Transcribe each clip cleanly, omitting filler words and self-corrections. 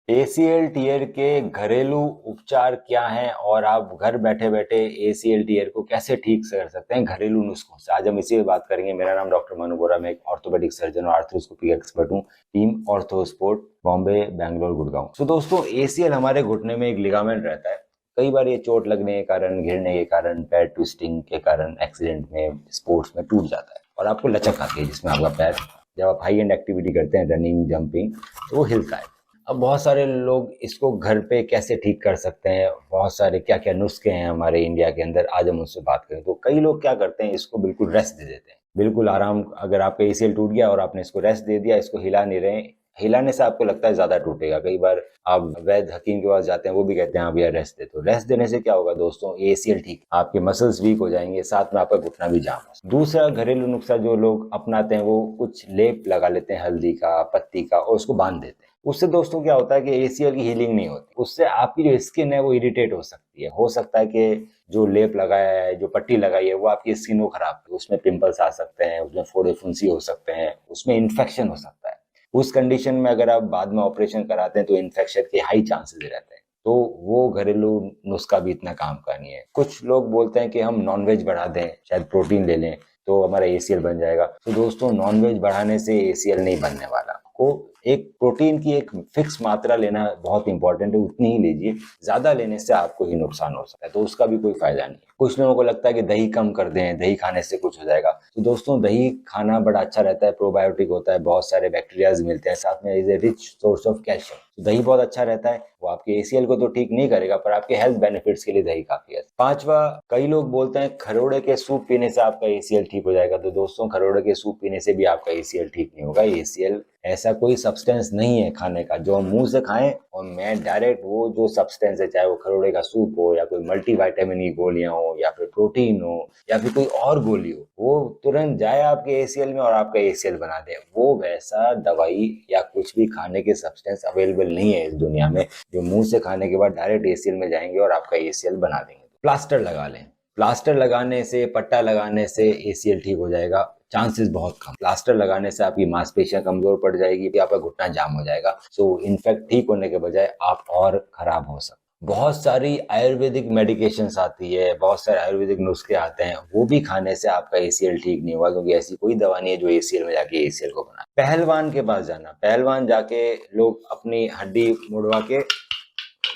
ACL tear के घरेलू उपचार क्या हैं और आप घर बैठे बैठे एसीएल टीयर को कैसे ठीक कर सकते हैं घरेलू नुस्खों से। आज हम इसी पे बात करेंगे। मेरा नाम डॉक्टर मनु बोरा, मैं एक ऑर्थोपेडिक सर्जन और आर्थ्रोस्कोपी एक्सपर्ट हूँ। Team ortho sport, Bombay, Bangalore, Gurgaon. तो दोस्तों, एसीएल हमारे घुटने में एक लिगामेंट रहता है। कई बार ये चोट लगने के कारण, गिरने के कारण, पैर ट्विस्टिंग के कारण, एक्सीडेंट में, स्पोर्ट्स में टूट जाता है और आपको लचक आती है जिसमें आपका पैर, जब आप हाई एंड एक्टिविटी करते हैं, रनिंग, जंपिंग, तो वो हिलता है। अब बहुत सारे लोग इसको घर पे कैसे ठीक कर सकते हैं, बहुत सारे क्या क्या नुस्खे हैं हमारे इंडिया के अंदर, आज हम उनसे बात करें। तो कई लोग क्या करते हैं, इसको बिल्कुल रेस्ट दे देते हैं, बिल्कुल आराम। अगर आपका एसीएल टूट गया और आपने इसको रेस्ट दे दिया, इसको हिला नहीं रहे, हिलाने से आपको लगता है ज्यादा टूटेगा। कई बार आप वैद्य हकीम के पास जाते हैं, वो भी कहते हैं आप यार रेस्ट दे। तो रेस्ट देने से क्या होगा दोस्तों, एसीएल ठीक, आपके मसल्स वीक हो जाएंगे, साथ में आपका घुटना भी जाम हो। दूसरा घरेलू नुस्खा जो लोग अपनाते हैं, वो कुछ लेप लगा लेते हैं हल्दी का, पत्ती का, और उसको बांध देते हैं। उससे दोस्तों क्या होता है कि एसीएल की हीलिंग नहीं होती, उससे आपकी जो स्किन है वो इरिटेट हो सकती है। हो सकता है कि जो लेप लगाया है, जो पट्टी लगाई है, वो आपकी स्किन को खराब करे, उसमें पिंपल्स आ सकते हैं, उसमें फोड़े फुंसी हो सकते हैं, उसमें इन्फेक्शन हो सकता है। उस कंडीशन में अगर आप बाद में ऑपरेशन कराते हैं तो इन्फेक्शन के हाई चांसेस रहते हैं। तो वो घरेलू नुस्खा भी इतना काम का नहीं है। कुछ लोग बोलते हैं कि हम नॉनवेज बढ़ा दें, शायद प्रोटीन ले लें तो हमारा एसीएल बन जाएगा। तो दोस्तों, नॉनवेज बढ़ाने से एसीएल नहीं बनने वाला। को एक प्रोटीन की एक फिक्स मात्रा लेना बहुत इंपॉर्टेंट है, उतनी ही लीजिए। ज्यादा लेने से आपको ही नुकसान हो सकता है, तो उसका भी कोई फायदा नहीं है। कुछ लोगों को लगता है कि दही कम कर दें, दही खाने से कुछ हो जाएगा। तो दोस्तों, दही खाना बड़ा अच्छा रहता है, प्रोबायोटिक होता है, बहुत सारे बैक्टीरियाज मिलते हैं, साथ में is a rich source of calcium. तो दही बहुत अच्छा रहता है। वो आपके एसीएल को तो ठीक नहीं करेगा, पर आपके हेल्थ बेनिफिट्स के लिए दही काफी है। पांचवा, कई लोग बोलते हैं खरोड़े के सूप पीने से आपका एसीएल ठीक हो जाएगा। तो दोस्तों, खरोड़े के सूप पीने से भी आपका एसीएल ठीक नहीं होगा। एसीएल ऐसा कोई सब्सटेंस नहीं है खाने का जो हम मुंह से खाएं और मैं डायरेक्ट वो जो सब्सटेंस है, चाहे वो खरोड़े का सूप हो या कोई मल्टीविटामिन की गोलियां हो या फिर प्रोटीन हो या फिर कोई और गोली हो, वो तुरंत जाए आपके एसीएल में और आपका एसीएल बना दे। वो वैसा दवाई या कुछ भी खाने के सब्सटेंस अवेलेबल नहीं है इस दुनिया में जो मुंह से खाने के बाद डायरेक्ट एसीएल में जाएंगे और आपका एसीएल बना देंगे। प्लास्टर लगा लें। प्लास्टर लगाने से, पट्टा लगाने से एसीएल ठीक हो जाएगा, चांसेस बहुत कम। प्लास्टर लगाने से आपकी मांसपेशियां कमजोर पड़ जाएगी, आपका घुटना जाम हो जाएगा। सो इनफैक्ट ठीक होने के बजाय आप और खराब हो सकते। बहुत सारी आयुर्वेदिक मेडिकेशंस आती है, बहुत सारे आयुर्वेदिक नुस्खे आते हैं, वो भी खाने से आपका एसीएल ठीक नहीं होगा, क्योंकि ऐसी कोई दवा नहीं है जो एसीएल में जाके एसीएल को बनाए। पहलवान के पास जाना, पहलवान जाके लोग अपनी हड्डी मुड़वा के,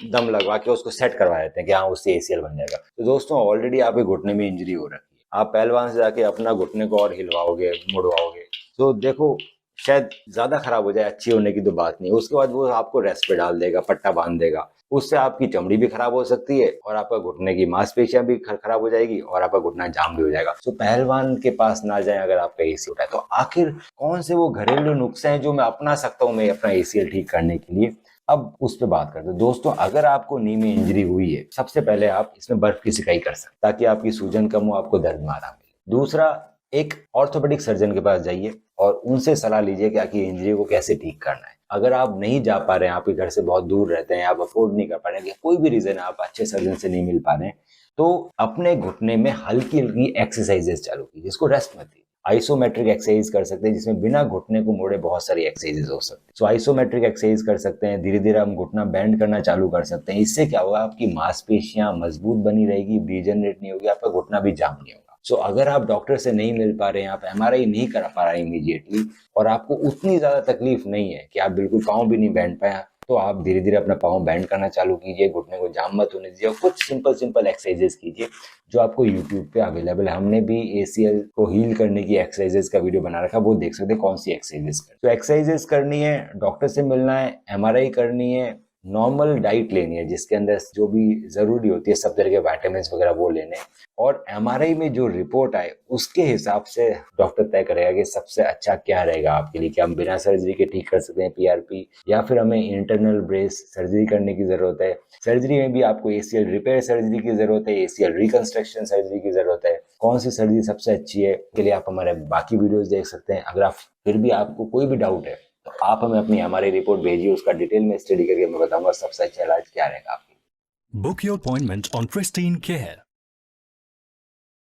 दम लगवा के उसको सेट करवा देते हैं कि हाँ उससे एसीएल बन जाएगा। तो दोस्तों, ऑलरेडी आपके घुटने में इंजरी हो रखी है, आप पहलवान से जाके अपना घुटने को और हिलवाओगे, मुड़वाओगे, तो देखो शायद ज्यादा खराब हो जाए, अच्छी होने की तो बात नहीं। उसके बाद वो आपको रेस्ट पे डाल देगा, पट्टा बांध देगा, उससे आपकी चमड़ी भी खराब हो सकती है और आपका घुटने की मांसपेशियां भी खराब हो जाएगी और आपका घुटना जाम भी हो जाएगा। तो पहलवान के पास ना जाए अगर आपका एसीएल होता है। तो आखिर कौन से वो घरेलू नुस्खे हैं जो मैं अपना सकता हूँ मैं अपना एसीएल ठीक करने के लिए? अब उस पर बात करते हैं। दोस्तों, अगर आपको नी में इंजरी हुई है, सबसे पहले आप इसमें बर्फ की सिकाई कर सकते हैं ताकि आपकी सूजन कम हो, आपको दर्द में आराम मिले। दूसरा, एक ऑर्थोपेडिक सर्जन के पास जाइए और उनसे सलाह लीजिए कि आपकी इंजरी को कैसे ठीक करना है। अगर आप नहीं जा पा रहे हैं, आपके घर से बहुत दूर रहते हैं, आप अफोर्ड नहीं कर पा रहे हैं, कोई भी रीजन है, आप अच्छे सर्जन से नहीं मिल पा रहे हैं, तो अपने घुटने में हल्की हल्की एक्सरसाइजेस चालू कीजिए, जिसको रेस्ट मत दीजिए। आइसोमेट्रिक एक्सरसाइज कर सकते हैं जिसमें बिना घुटने को मोड़े बहुत सारी एक्सरसाइजेस हो सकती है। सो आइसोमेट्रिक एक्सरसाइज कर सकते हैं, धीरे धीरे हम घुटना बेंड करना चालू कर सकते हैं। इससे क्या होगा, आपकी मांसपेशियां मजबूत बनी रहेगी, डीजनरेट नहीं होगी, आपका घुटना भी जाम नहीं होगा। सो अगर आप डॉक्टर से नहीं मिल पा रहे हैं, आप एमआरआई नहीं करा पा रहे इमीडिएटली, और आपको उतनी ज्यादा तकलीफ नहीं है कि आप बिल्कुल पाँव भी नहीं बैंड पाए, तो आप धीरे धीरे अपना पाँव बैंड करना चालू कीजिए, घुटने को जाम मत होने दीजिए और कुछ सिंपल सिंपल एक्सरसाइजेस कीजिए जो आपको यूट्यूब पे अवेलेबल है। हमने भी एसीएल को हील करने की एक्सरसाइजेस का वीडियो बना रखा, वो देख सकते हैं कौन सी एक्सरसाइजेस कर। तो एक्सरसाइजेस करनी है, डॉक्टर से मिलना है, एमआरआई करनी है, नॉर्मल डाइट लेनी है जिसके अंदर जो भी जरूरी होती है सब तरह के विटामिन वगैरह वो लेने, और एमआरआई में जो रिपोर्ट आए उसके हिसाब से डॉक्टर तय करेगा कि सबसे अच्छा क्या रहेगा आपके लिए। कि हम बिना सर्जरी के ठीक कर सकते हैं पीआरपी, या फिर हमें इंटरनल ब्रेस सर्जरी करने की जरूरत है। सर्जरी में भी आपको एसीएल रिपेयर सर्जरी की जरूरत है, एसीएल रिकंस्ट्रक्शन सर्जरी की जरूरत है। कौन सी सर्जरी सबसे अच्छी है के लिए आप हमारे बाकी वीडियोस देख सकते हैं। अगर आप फिर भी आपको कोई भी डाउट है तो आप हमें अपनी हमारी रिपोर्ट भेजिए, उसका डिटेल में स्टडी करके मैं बताऊंगा सबसे अच्छा इलाज क्या रहेगा आपके लिए। Book your appointment on Pristine Care.